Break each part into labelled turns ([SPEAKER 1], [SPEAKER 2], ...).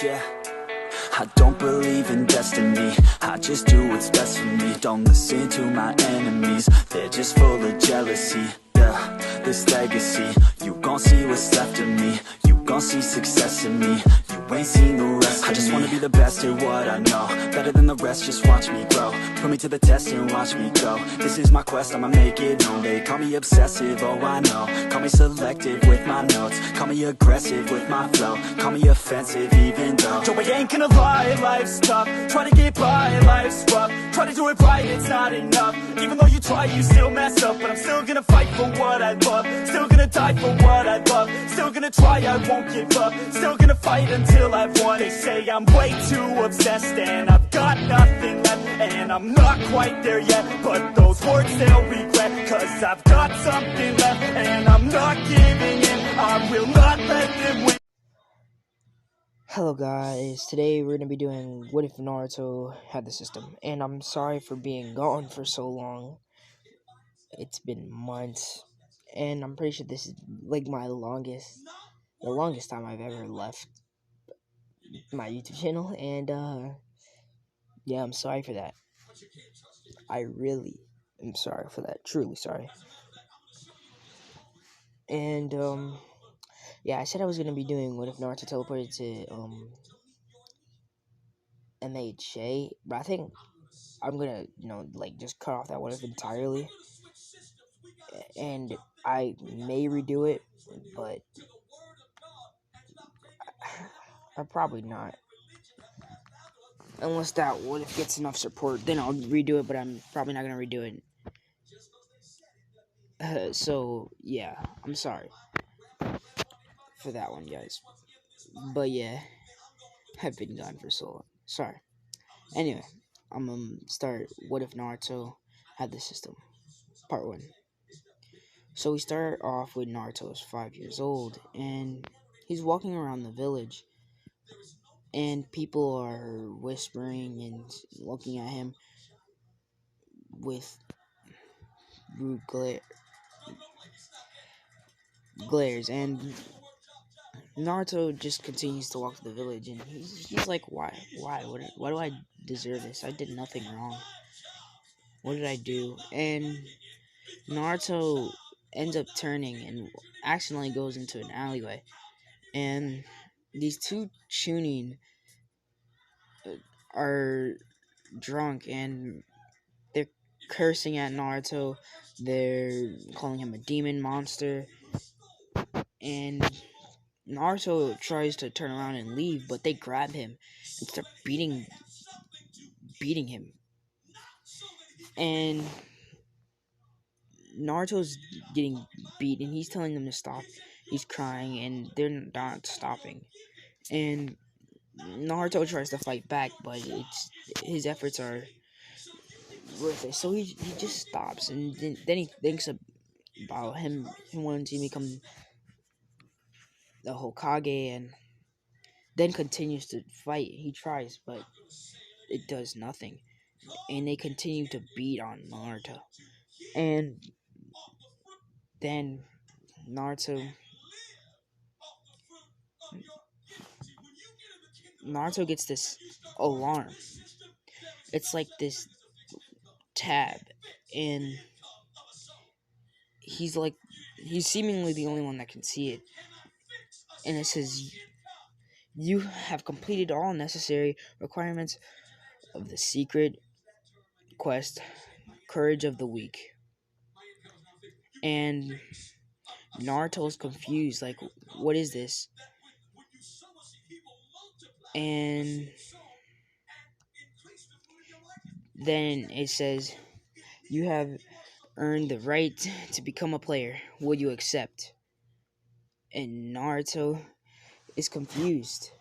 [SPEAKER 1] yeah. I don't believe in destiny, I just do what's best for me. Don't listen to my enemies, they're just full of jealousy. Yeah, this legacy, you gon' see what's left of me. You gon' see success in me, you ain't seen the rest of me. I just wanna be the best at what I know, better than the rest, just watch me grow. Put me to the test and watch me go. This is my quest, I'ma make it known. They call me obsessive, oh I know. Call me selective with my notes, call me aggressive with my flow, call me offensive even though Joe, I ain't gonna lie, life's tough. Try to get by, life's rough. Try to do it right, it's not enough. Even though you try, you still mess up. But I'm still gonna fight for what I love, still gonna die for what I love, still gonna try, I won't give up, still gonna fight until I've won. They say I'm way too obsessed and I've got nothing left, and I'm not quite there yet, but those words they'll regret, cause I've got something left and I'm not giving in. I will not let them win.
[SPEAKER 2] Hello guys, today we're going to be doing What If Naruto Had the System, and I'm sorry for being gone for so long. It's been months, and I'm pretty sure this is like the longest time I've ever left my YouTube channel, and yeah, I'm sorry for that. I really am sorry for that, truly sorry. And yeah, I said I was going to be doing What If Naruto teleported to MHA, but I think I'm gonna, just cut off that one entirely, and I may redo it, but I'm probably not. Unless that what if gets enough support, then I'll redo it, but I'm probably not gonna redo it. So yeah, I'm sorry for that one, guys. But yeah, I've been gone for so long. Sorry. Anyway, I'm gonna start What If Naruto Had the System, Part 1. So we start off with Naruto is 5 years old, and he's walking around the village, and people are whispering and looking at him with rude glares, and Naruto just continues to walk to the village, and he's like, why, why do I deserve this? I did nothing wrong. What did I do? And Naruto ends up turning and accidentally goes into an alleyway, and these two Chunin are drunk, and they're cursing at Naruto. They're calling him a demon monster, and Naruto tries to turn around and leave, but they grab him and start beating him. And Naruto's getting beat, and he's telling them to stop. He's crying, and they're not stopping. And Naruto tries to fight back, but his efforts are worthless. So he just stops, and then he thinks about him wanting to become the Hokage, and then continues to fight. He tries, but it does nothing. And they continue to beat on Naruto. And then Naruto gets this alarm. It's like this tab, and he's seemingly the only one that can see it. And it says, you have completed all necessary requirements of the secret quest, Courage of the Weak. And Naruto's confused, like, what is this? And then it says, you have earned the right to become a player. Will you accept? And Naruto is confused.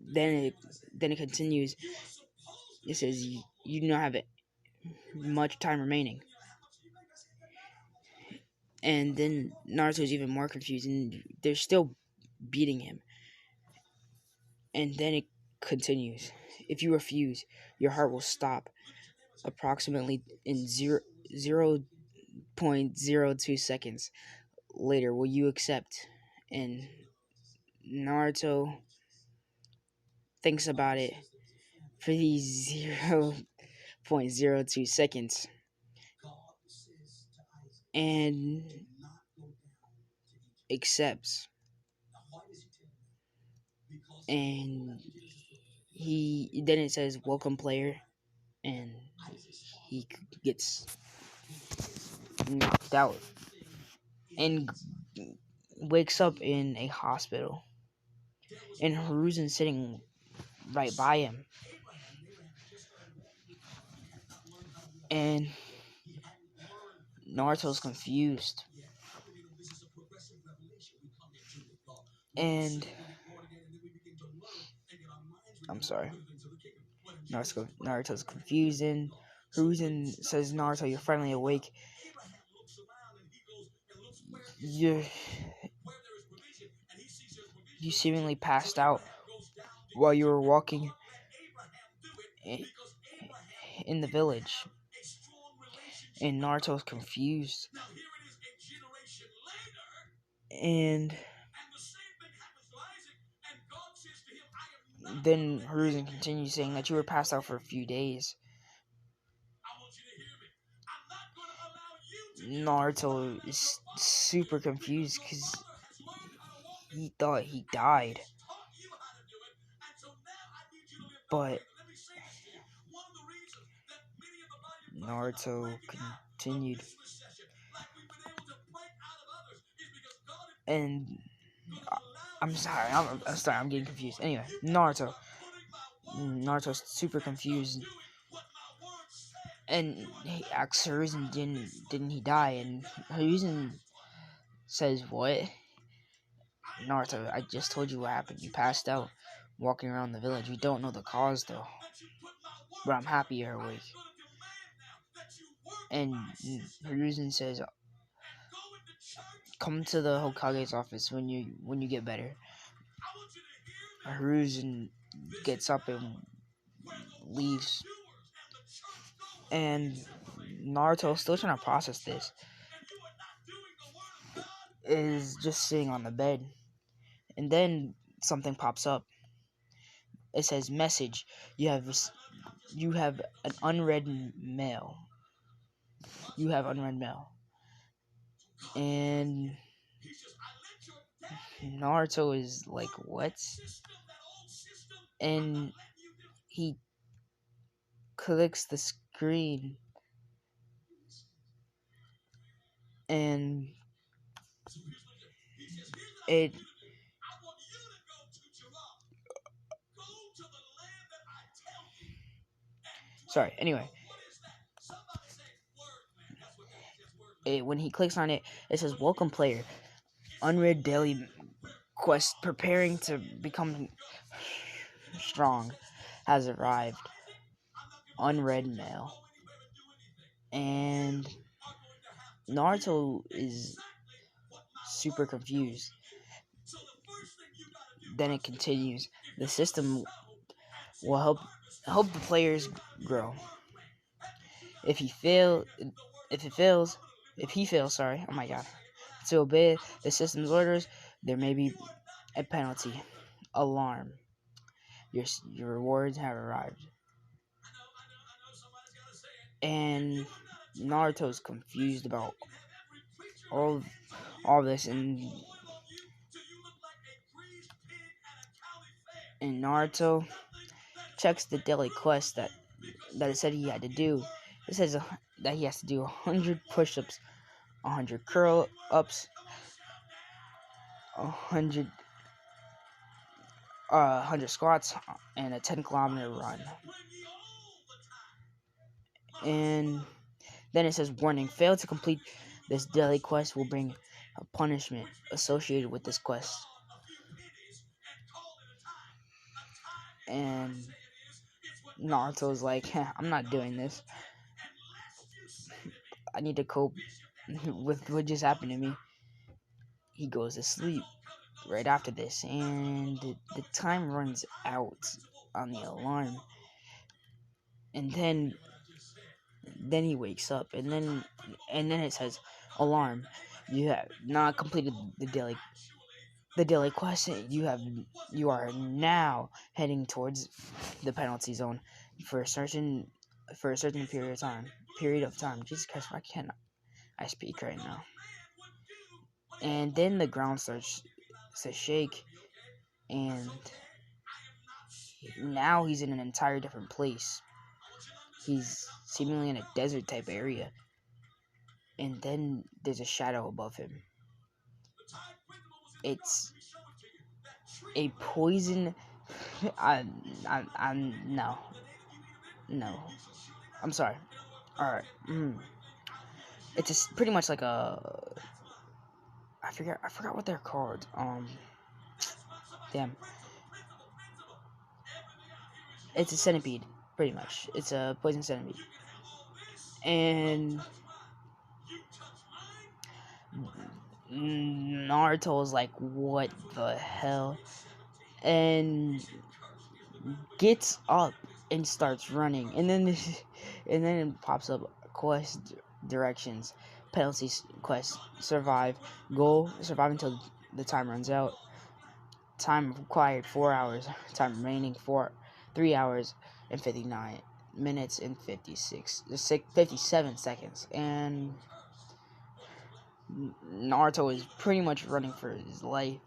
[SPEAKER 2] Then it continues. It says, you do not have much time remaining. And then Naruto's even more confused, and they're still beating him. And then it continues. If you refuse, your heart will stop approximately in 0.02 seconds later. Will you accept? And Naruto thinks about it for these 0.02 seconds and accepts. And then it says welcome player, and he gets knocked out and wakes up in a hospital, and Hiruzen's sitting right by him, and Naruto's confused, and I'm sorry, Naruto's confused, and Hiruzen says, Naruto, you're finally awake. You you seemingly passed out while you were walking in the village. And Naruto's confused. And then Hiruzen continues saying that you were passed out for a few days. Naruto is super confused because he thought he died. But Naruto continued. And I'm sorry, I'm getting confused. Anyway, Naruto's super confused, and he asks Hiruzen, didn't he die? And Hiruzen says, what? Naruto, I just told you what happened. You passed out walking around the village. We don't know the cause though, but I'm happy you're awake. And Hiruzen says, come to the Hokage's office when you get better. Hiruzen gets up and leaves, and Naruto, still trying to process this, is just sitting on the bed, and then something pops up. It says, message, you have an unread mail. You have unread mail. And Naruto is like, what? And he clicks the screen, and it sorry, anyway, when he clicks on it, it says, welcome player, unread daily quest preparing to become strong has arrived. Unread mail. And Naruto is super confused. Then it continues. The system will help the players grow. If he fails, sorry, oh my god, to obey the system's orders, there may be a penalty. Alarm. Your rewards have arrived. And Naruto's confused about all this, and Naruto checks the daily quest that it said he had to do. It says that he has to do 100 push-ups, 100 curl-ups, 100 squats, and a 10-kilometer run. And then it says, warning, fail to complete this daily quest will bring a punishment associated with this quest. And Naruto's like, I'm not doing this. I need to cope with what just happened to me. He goes to sleep right after this, and the time runs out on the alarm. And then he wakes up, and then it says, alarm, you have not completed the daily the daily quest, you are now heading towards the penalty zone for a certain period of time. Jesus Christ, why can't I speak right now? And then the ground starts to shake, and now he's in an entire different place. He's seemingly in a desert type area, and then there's a shadow above him. It's a poison. I'm no, no. I'm sorry. All right. It's just pretty much like a. I forgot what they're called. Damn. It's a centipede, pretty much. It's a poison centipede, and Naruto is like, what the hell? And gets up and starts running, and then it pops up quest directions, penalties, quest, survive, goal, survive until the time runs out, time required 4 hours, time remaining 3 hours and 59 minutes and 57 seconds. And Naruto is pretty much running for his life.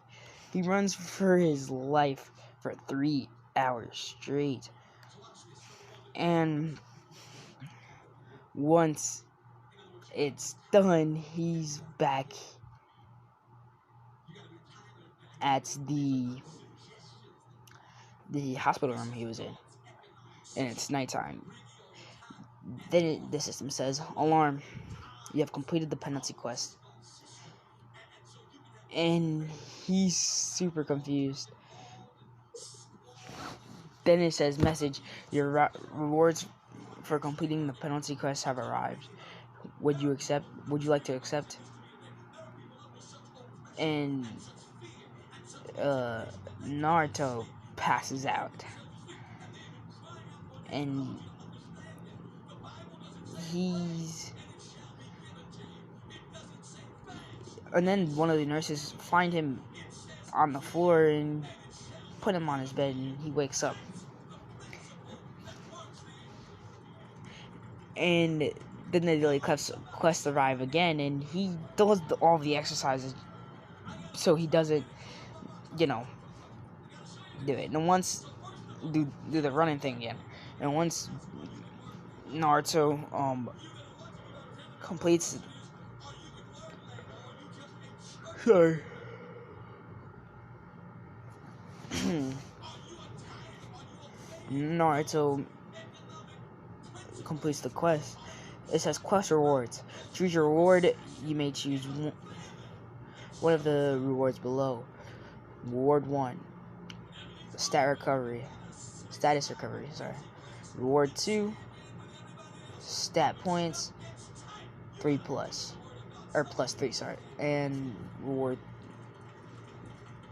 [SPEAKER 2] He runs for his life for 3 hours straight. And once it's done, he's back at the hospital room he was in. And it's nighttime. Then the system says, alarm, you have completed the penalty quest. And he's super confused. Then it says, message, your rewards for completing the penalty quest have arrived. Would you like to accept? And Naruto passes out. And then one of the nurses find him on the floor and put him on his bed, and he wakes up. And then the daily quest arrive again, and he does all the exercises so he doesn't, do it. And once do the running thing again. And once Naruto completes sorry. Naruto completes the quest. It says quest rewards. Choose your reward. You may choose one of the rewards below. Reward 1, status recovery. Sorry. Reward 2, stat points 3 plus, or plus 3. Sorry, and reward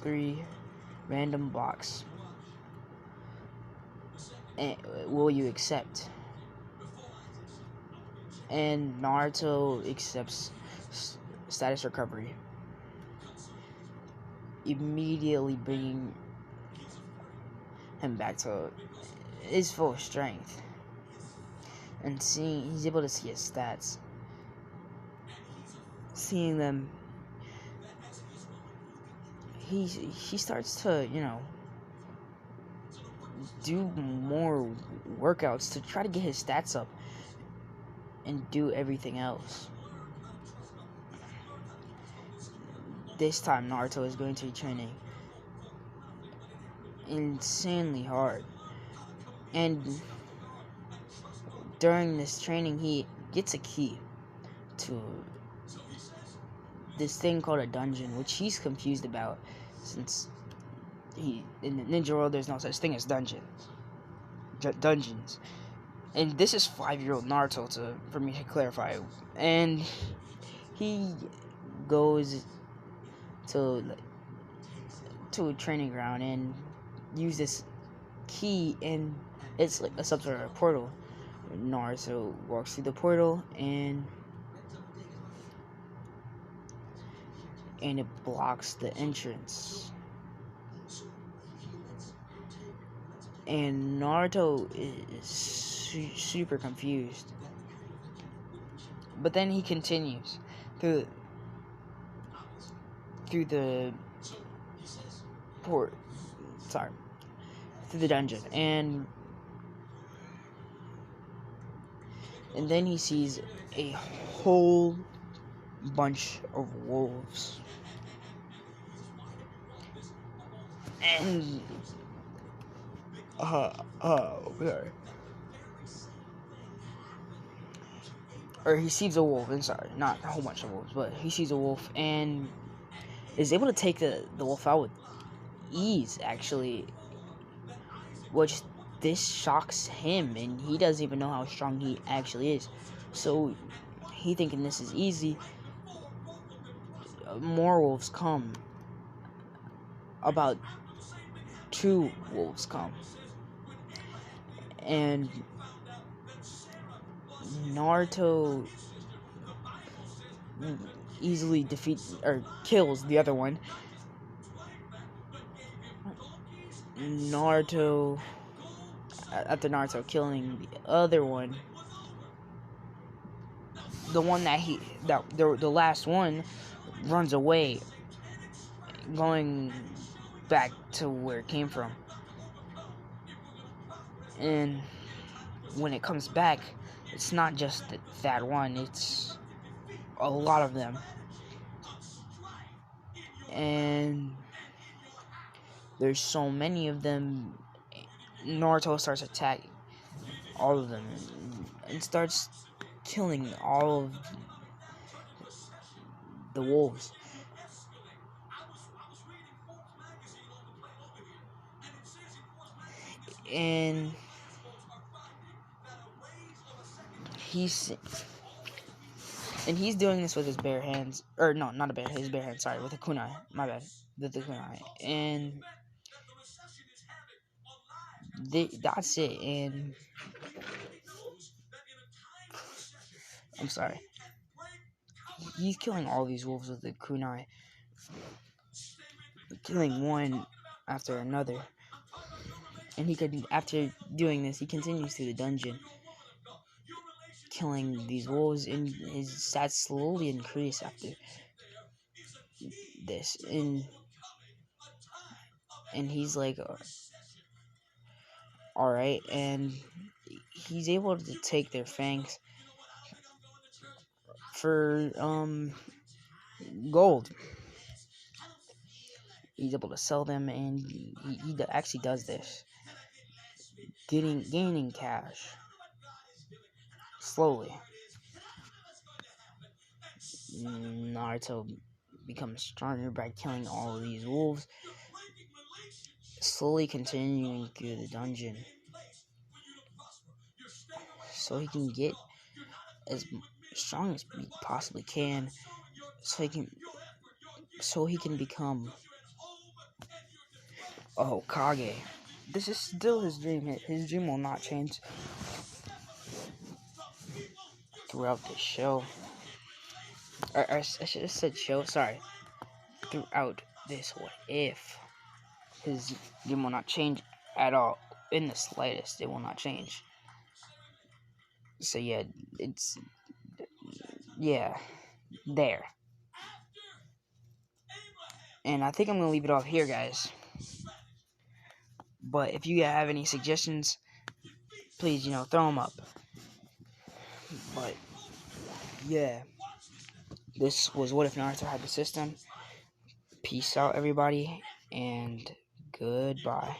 [SPEAKER 2] 3, random box. And will you accept? And Naruto accepts status recovery, immediately bringing him back to his full strength. And he's able to see his stats. Seeing them, he starts to, do more workouts to try to get his stats up and do everything else. This time Naruto is going to be training insanely hard. And during this training, he gets a key to this thing called a dungeon, which he's confused about, since in the ninja world there's no such thing as dungeons. And this is 5-year-old Naruto, for me to clarify. And he goes to a training ground and use this key, and it's like a some sort of portal. Naruto walks through the portal, and and it blocks the entrance. And Naruto is super confused. But then he continues through the port. Sorry, through the dungeon, and then he sees a whole bunch of wolves, and sorry. Or he sees a wolf. I'm sorry, not a whole bunch of wolves, but he sees a wolf and is able to take the wolf out with ease, actually, which this shocks him, and he doesn't even know how strong he actually is. So he thinking this is easy. More wolves come. About 2 wolves come, and Naruto easily defeats or kills the other one. After Naruto killing the other one, the one the last one runs away, going back to where it came from. And when it comes back, it's not just that one, it's a lot of them. And there's so many of them, Naruto starts attacking all of them and starts killing all of the wolves. And he's doing this with his bare hands, or no, not his bare hands. Sorry, with a kunai. My bad, with the kunai, and that's it. And I'm sorry, he's killing all these wolves with the kunai, killing one after another. And after doing this, he continues through the dungeon, killing these wolves, and his stats slowly increase after this. And he's like, alright, and he's able to take their fangs for gold. He's able to sell them, and he actually does this, gaining cash slowly. Naruto becomes stronger by killing all of these wolves, slowly continuing through the dungeon so he can get as strong as he possibly can, so he can become a Hokage. This is still his dream. His dream will not change throughout the show. I should have said show, sorry. Throughout this what if. His dream will not change at all. In the slightest, it will not change. So yeah, there. And I think I'm going to leave it off here, guys. But if you have any suggestions, please, throw them up. But, yeah. This was What If Naruto Had the System. Peace out, everybody, and goodbye.